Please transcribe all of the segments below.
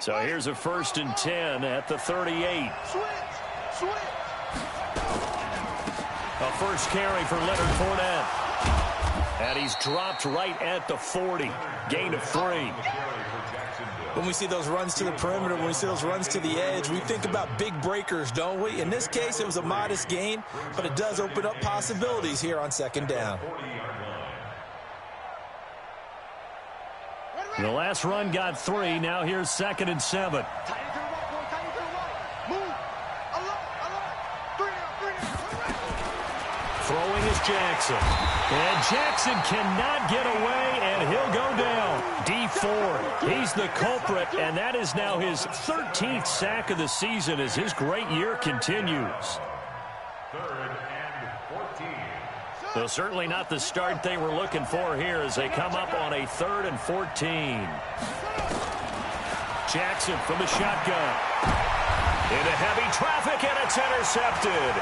So here's a 1st and 10 at the 38. A first carry for Leonard Fournette. And he's dropped right at the 40. Gain of 3. When we see those runs to the perimeter, when we see those runs to the edge, we think about big breakers, don't we? In this case, it was a modest gain, but it does open up possibilities here on 2nd down. The last run got 3. Now here's 2nd and 7. Throwing is Jackson. And Jackson cannot get away, and he'll go down. D Ford, he's the culprit, and that is now his 13th sack of the season as his great year continues. 3rd and 14. So certainly not the start they were looking for here as they come up on a 3rd and 14. Jackson from the shotgun. Into heavy traffic, and it's intercepted.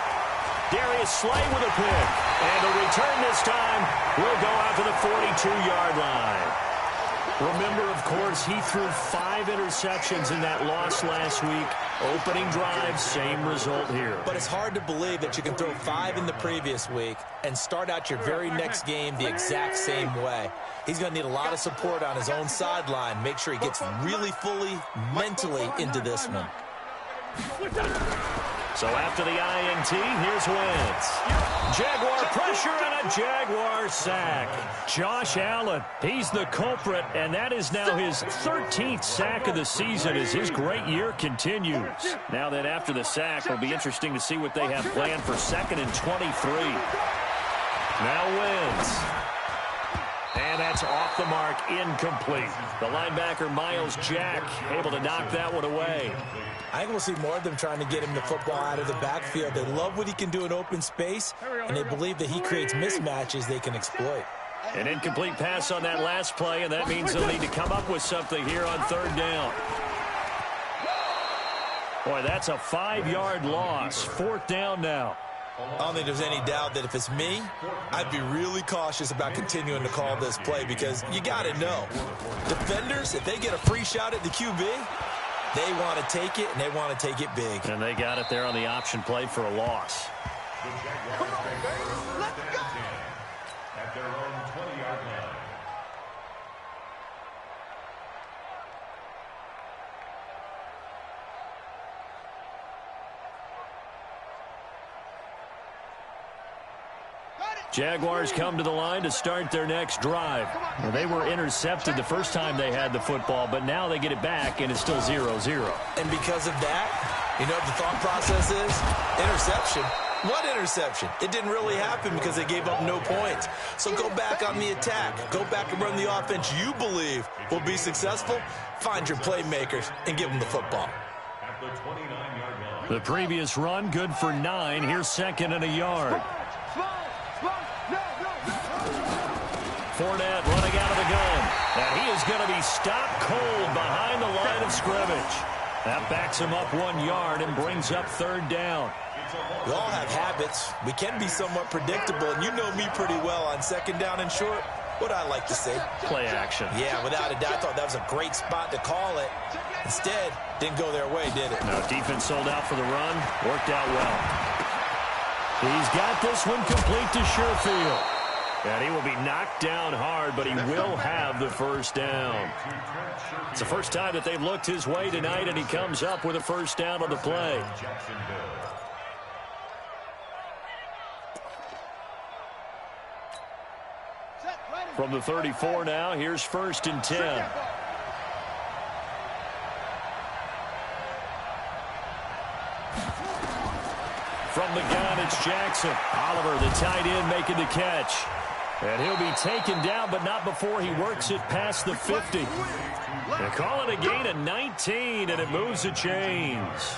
Darius Slay with a pick. And the return this time will go out to the 42-yard line. Remember, of course, he threw 5 interceptions in that loss last week. Opening drive, same result here. But it's hard to believe that you can throw 5 in the previous week and start out your very next game the exact same way. He's going to need a lot of support on his own sideline. Make sure he gets really fully, mentally into this one. So after the INT, here's Wentz. Jaguar pressure and a Jaguar sack. Josh Allen, he's the culprit, and that is now his 13th sack of the season as his great year continues. Now then, after the sack, it'll be interesting to see what they have planned for 2nd and 23. Now Wentz. And that's off the mark, incomplete. The linebacker, Miles Jack, able to knock that one away. I think we'll see more of them trying to get him the football out of the backfield. They love what he can do in open space, and they believe that he creates mismatches they can exploit. An incomplete pass on that last play, and that means they'll need to come up with something here on 3rd down. Boy, that's a 5-yard loss. 4th down now. I don't think there's any doubt that if it's me, I'd be really cautious about continuing to call this play because you got to know. Defenders, if they get a free shot at the QB, they want to take it, and they want to take it big. And they got it there on the option play for a loss. Come on, baby. Let's go. At their own 20-yard line. Jaguars come to the line to start their next drive. Well, they were intercepted the first time they had the football, but now they get it back, and it's still 0-0. And because of that, you know what the thought process is? Interception. What interception? It didn't really happen because they gave up no points. So go back on the attack. Go back and run the offense you believe will be successful. Find your playmakers and give them the football. At the 29-yard line. The previous run, good for 9. Here's 2nd and a yard. Fournette running out of the gun. And he is going to be stopped cold behind the line of scrimmage. That backs him up 1 yard and brings up 3rd down. We all have habits. We can be somewhat predictable, and you know me pretty well on 2nd down and short. What I like to say? Play action. Yeah, without a doubt, I thought that was a great spot to call it. Instead, didn't go their way, did it? No, defense sold out for the run. Worked out well. He's got this one complete to Sherfield. And he will be knocked down hard, but he will have the 1st down. It's the first time that they've looked his way tonight, and he comes up with a 1st down on the play. From the 34 now, here's 1st and 10. From the gun, it's Jackson. Oliver, the tight end, making the catch. And he'll be taken down, but not before he works it past the 50. They call it a gain of 19, and it moves the chains.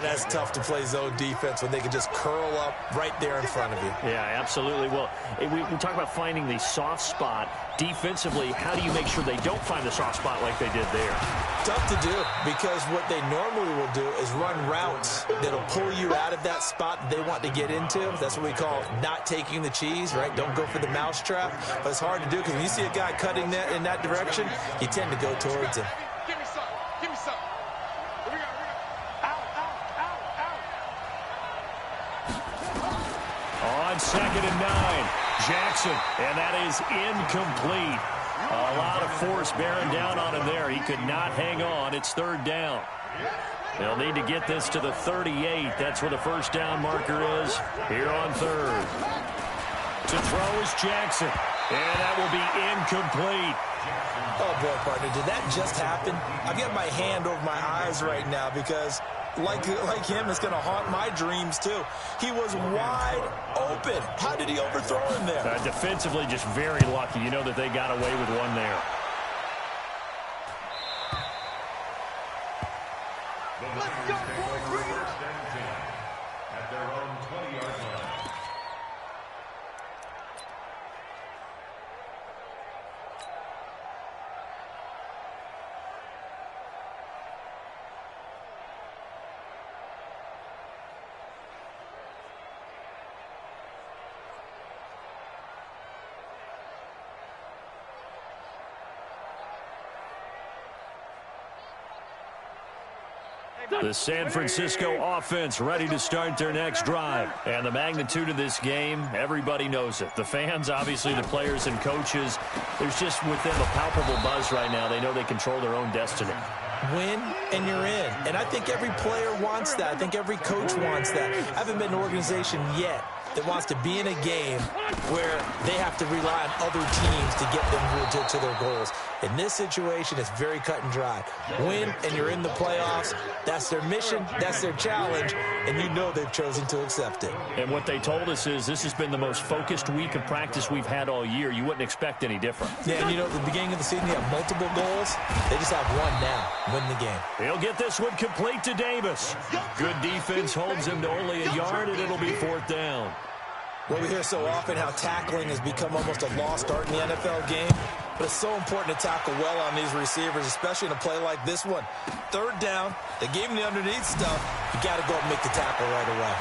That's tough to play zone defense when they can just curl up right there in front of you. Yeah, absolutely. Well, we talk about finding the soft spot. Defensively, how do you make sure they don't find the soft spot like they did there? Tough to do because what they normally will do is run routes that'll pull you out of that spot that they want to get into. That's what we call not taking the cheese, right? Don't go for the mousetrap. But it's hard to do because when you see a guy cutting that in that direction, you tend to go towards him. On 2nd and 9, Jackson, and that is incomplete. A lot of force bearing down on him there. He could not hang on. It's 3rd down. They'll need to get this to the 38. That's where the first down marker is here on 3rd. To throw is Jackson, and that will be incomplete. Oh, boy, partner, did that just happen? I've got my hand over my eyes right now because, like him, it's going to haunt my dreams, too. He was wide open. How did he overthrow him there? Defensively, just very lucky. You know that they got away with one there. Let's go, boys. Bring it up. At their own 20-yard line. The San Francisco offense ready to start their next drive. And the magnitude of this game, everybody knows it. The fans, obviously the players and coaches, there's just with them a palpable buzz right now. They know they control their own destiny. Win, and you're in. And I think every player wants that. I think every coach wants that. I haven't been an organization yet that wants to be in a game where they have to rely on other teams to get them to their goals. In this situation, it's very cut and dry. Win, and you're in the playoffs. That's their mission. That's their challenge. And you know they've chosen to accept it. And what they told us is this has been the most focused week of practice we've had all year. You wouldn't expect any different. Yeah, and you know, at the beginning of the season, you have multiple goals. They just have one now. Win the game. He'll get this one complete to Davis. Good defense holds him to only a yard, and it'll be 4th down. Well, we hear so often how tackling has become almost a lost art in the NFL game. But it's so important to tackle well on these receivers, especially in a play like this one. 3rd down, they gave him the underneath stuff. You got to go and make the tackle right away.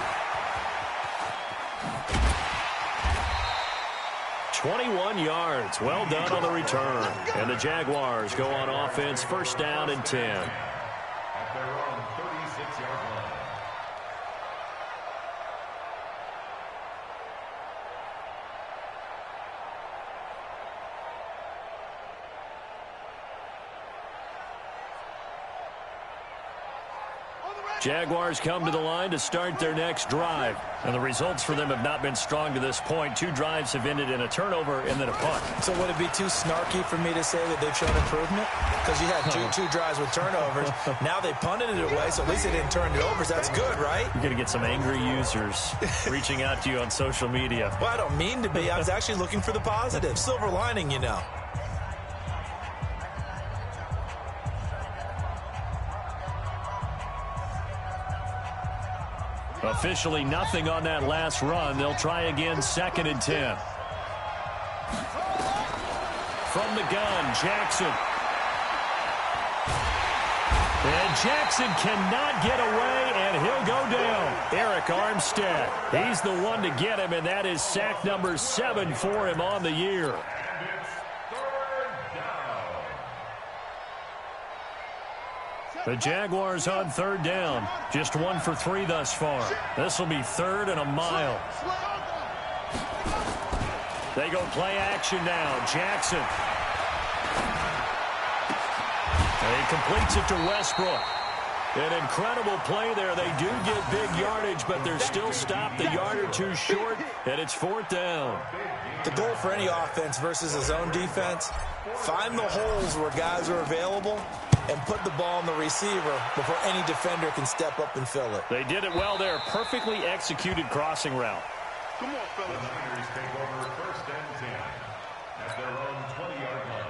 21 yards. Well done on the return. And the Jaguars go on offense, 1st down and 10. At their own 36-yard line. Jaguars come to the line to start their next drive. And the results for them have not been strong to this point. 2 drives have ended in a turnover and then a punt. So would it be too snarky for me to say that they've shown improvement? Because you had two drives with turnovers. Now they punted it away, so at least they didn't turn it over. So that's good, right? You're going to get some angry users reaching out to you on social media. Well, I don't mean to be. I was actually looking for the positive. Silver lining, you know. Officially nothing on that last run. They'll try again, 2nd and 10. From the gun, Jackson. And Jackson cannot get away, and he'll go down. Eric Armstead, he's the one to get him, and that is sack number 7 for him on the year. The Jaguars on 3rd down. Just 1 for 3 thus far. This will be 3rd and a mile. They go play action now. Jackson. And he completes it to Westbrook. An incredible play there. They do get big yardage, but they're still stopped a yard or 2 short, and it's 4th down. The goal for any offense versus his own defense, find the holes where guys are available and put the ball on the receiver before any defender can step up and fill it. They did it well there. Perfectly executed crossing route. Come on, fellas. The Niners take over 1st and 10 at their own 20-yard line.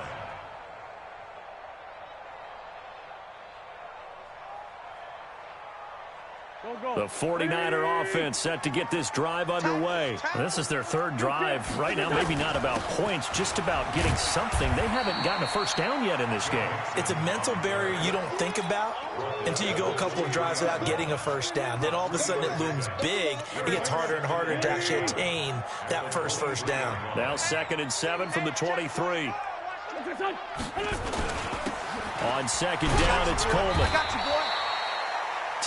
The 49er offense set to get this drive underway. This is their 3rd drive. Right now, maybe not about points, just about getting something. They haven't gotten a first down yet in this game. It's a mental barrier you don't think about until you go a couple of drives without getting a first down. Then all of a sudden it looms big. It gets harder and harder to actually attain that first down. Now 2nd and 7 from the 23. On 2nd down, it's Coleman. I got you, boy.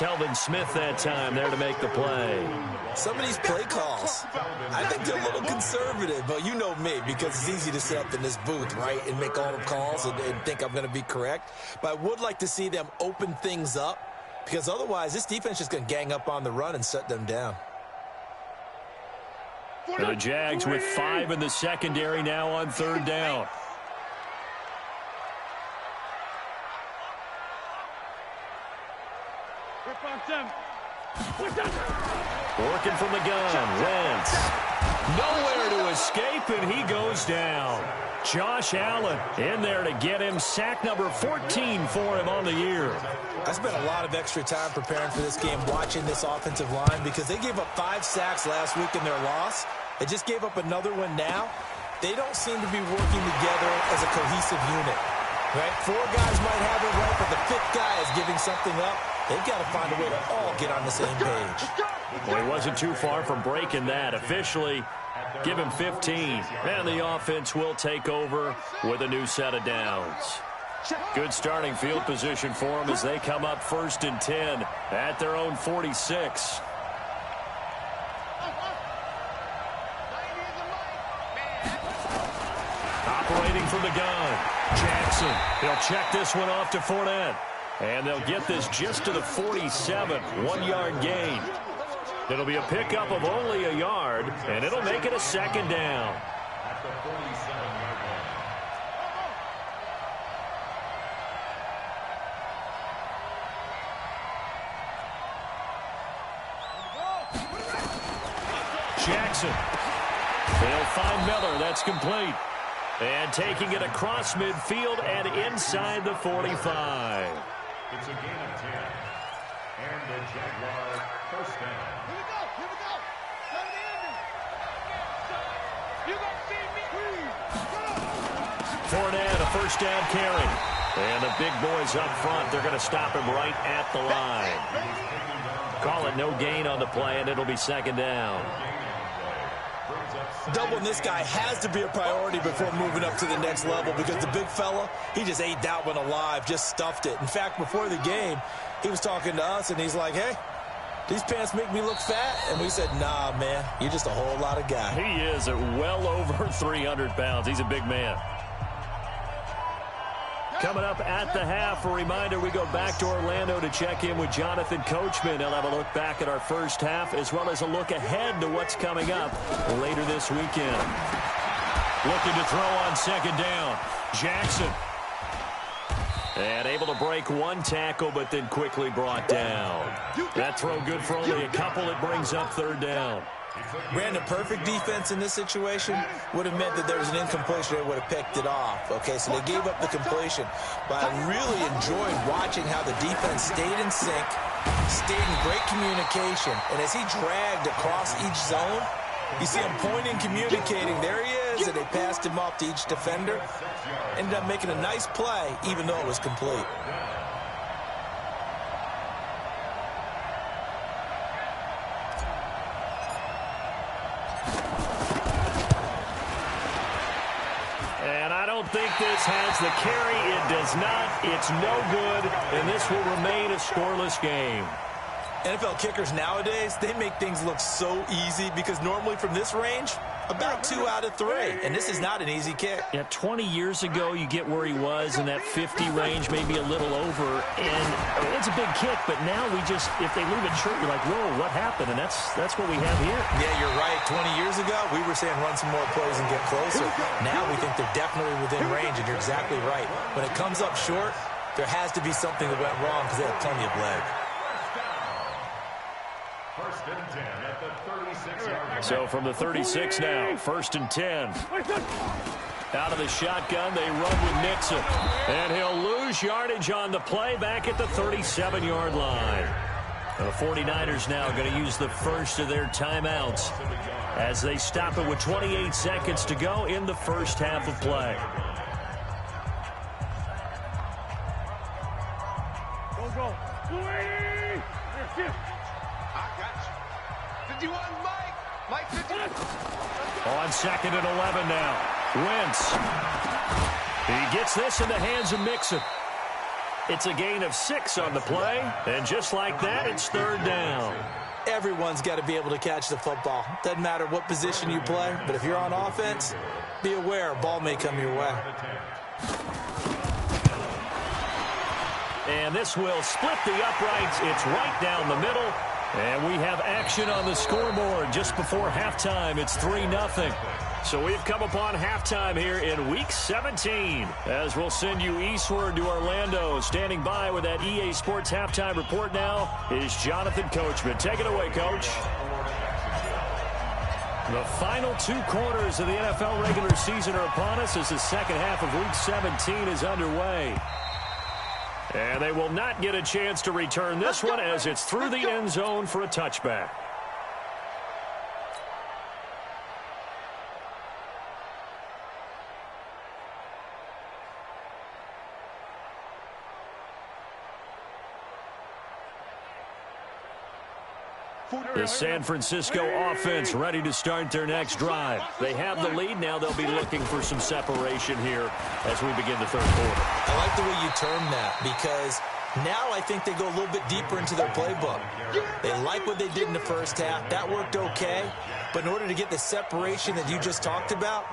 Telvin Smith that time there to make the play. Some of these play calls, I think they're a little conservative, but you know me, because it's easy to sit up in this booth, right, and make all the calls and think I'm going to be correct. But I would like to see them open things up, because otherwise this defense is just going to gang up on the run and shut them down. And the Jags with 5 in the secondary now on 3rd down. Working from the gun, Wentz. Nowhere to escape, and he goes down. Josh Allen in there to get him. Sack number 14 for him on the year. I spent a lot of extra time preparing for this game, watching this offensive line, because they gave up 5 sacks last week in their loss. They just gave up another one now. They don't seem to be working together as a cohesive unit. Right? 4 guys might have it right, but the 5th guy is giving something up. They've got to find a way to all get on the same page. Well, he wasn't too far from breaking that. Officially, give him 15. And the offense will take over with a new set of downs. Good starting field position for them as they come up 1st and 10 at their own 46. Operating from the gun, Jackson. He'll check this one off to Fournette. And they'll get this just to the 47, 1-yard gain. It'll be a pickup of only a yard, and it'll make it a 2nd down. At the 47-yard line. Jackson. They'll find Miller. That's complete. And taking it across midfield and inside the 45. It's a gain of 10. And the Jaguars 1st down. Here we go. Here we go. Come to the end. You gonna see me? Fournette, a 1st down carry. And the big boys up front, they're going to stop him right at the line. Call it no gain on the play, and it'll be 2nd down. Doubling this guy has to be a priority before moving up to the next level, because the big fella, he just ate that one alive, just stuffed it. In fact, before the game, he was talking to us, and he's like, hey, these pants make me look fat? And we said, nah, man, you're just a whole lot of guy. He is at well over 300 pounds. He's a big man. Coming up at the half, a reminder, we go back to Orlando to check in with Jonathan Coachman. He'll have a look back at our first half, as well as a look ahead to what's coming up later this weekend. Looking to throw on 2nd down. Jackson. And able to break 1 tackle, but then quickly brought down. That throw good for only a couple. It brings up 3rd down. Brandon, perfect defense in this situation would have meant that there was an incompletion. They would have picked it off. Okay, so they gave up the completion. But I really enjoyed watching how the defense stayed in sync, stayed in great communication. And as he dragged across each zone, you see him pointing, communicating. There he is, and they passed him off to each defender. Ended up making a nice play, even though it was complete. I don't think this has the carry. It does not. It's no good, and this will remain a scoreless game. NFL kickers nowadays, they make things look so easy, because normally from this range, about 2 out of 3. And this is not an easy kick. Yeah, 20 years ago, you get where he was in that 50 range, maybe a little over. And it's a big kick, but now we just, if they leave it short, you're like, whoa, what happened? And that's what we have here. Yeah, you're right. 20 years ago, we were saying run some more plays and get closer. Now we think they're definitely within range, and you're exactly right. When it comes up short, there has to be something that went wrong, because they have plenty of leg. 1st and 10 at the 36-yard line. So from the 36 now, 1st and 10. Out of the shotgun, they run with Nixon. And he'll lose yardage on the play back at the 37-yard line. The 49ers now going to use the first of their timeouts as they stop it with 28 seconds to go in the first half of play. Go. I got you. 51, Mike 51. On 2nd and 11 now. Wentz. He gets this in the hands of Mixon. It's a gain of 6 on the play, and just like that, it's third down. Everyone's got to be able to catch the football. Doesn't matter what position you play, but if you're on offense, be aware a ball may come your way. And this will split the uprights. It's right down the middle. And we have action on the scoreboard just before halftime. It's 3-0. So we've come upon halftime here in Week 17. As we'll send you eastward to Orlando. Standing by with that EA Sports halftime report now is Jonathan Coachman. Take it away, Coach. The final 2 quarters of the NFL regular season are upon us as the second half of Week 17 is underway. And they will not get a chance to return this one as it's through the end zone for a touchback. The San Francisco offense ready to start their next drive. They have the lead. Now they'll be looking for some separation here as we begin the third quarter. I like the way you term that because now I think they go a little bit deeper into their playbook. They like what they did in the first half. That worked okay. But in order to get the separation that you just talked about,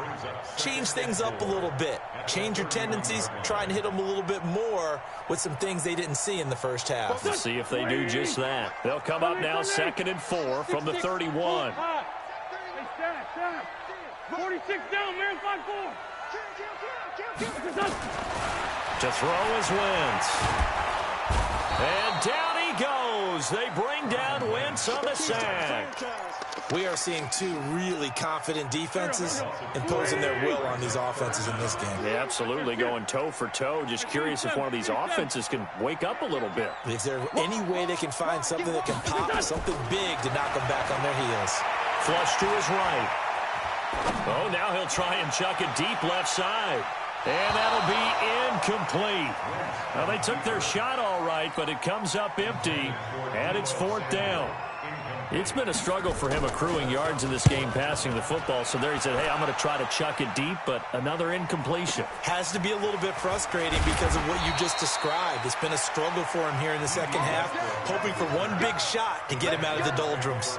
change things up a little bit. Change your tendencies. Try and hit them a little bit more with some things they didn't see in the first half. Let's see if they do just that. They'll come up now 2nd and 4 from the 31. 46 down, man, 5-4. To throw is Wentz. And down he goes. They bring down Wentz on the sack. We are seeing 2 really confident defenses imposing their will on these offenses in this game. Yeah, absolutely, going toe for toe. Just curious if one of these offenses can wake up a little bit. Is there any way they can find something that can pop, something big to knock them back on their heels? Flush to his right. Oh, now he'll try and chuck it deep left side. And that'll be incomplete. Well, they took their shot all right, but it comes up empty, and it's 4th down. It's been a struggle for him accruing yards in this game passing the football. So there he said, hey, I'm going to try to chuck it deep, but another incompletion. Has to be a little bit frustrating because of what you just described. It's been a struggle for him here in the second half, hoping for one big shot to get him out of the doldrums.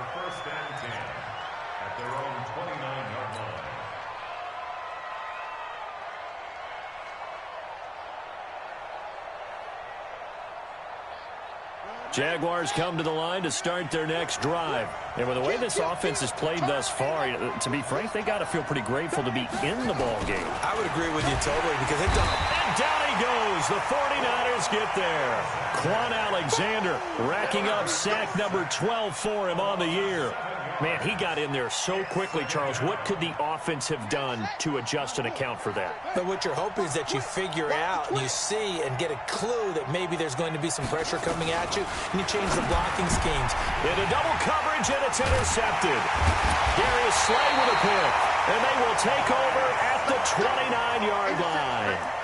Jaguars come to the line to start their next drive. And with the way this offense has played thus far, to be frank, they got to feel pretty grateful to be in the ball game. I would agree with you totally because they've done it. And down he goes. The 49ers get there. Quan Alexander racking up sack number 12 for him on the year. Man, he got in there so quickly, Charles. What could the offense have done to adjust and account for that? But what you're hoping is that you figure out and you see and get a clue that maybe there's going to be some pressure coming at you, and you change the blocking schemes. Into double coverage, and it's intercepted. Darius Slay with a pick, and they will take over at the 29-yard line.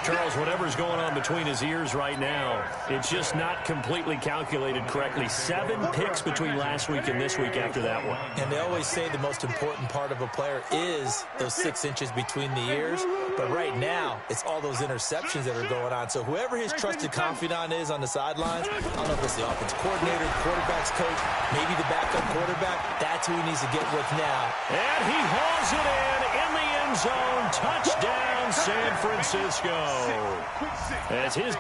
Charles, whatever's going on between his ears right now, it's just not completely calculated correctly. 7 picks between last week and this week after that one. And they always say the most important part of a player is those 6 inches between the ears. But right now, it's all those interceptions that are going on. So whoever his trusted confidant is on the sidelines, I don't know if it's the offense coordinator, quarterback's coach, maybe the backup quarterback, that's who he needs to get with now. And he hauls it in the end zone. Touchdown, San Francisco. As his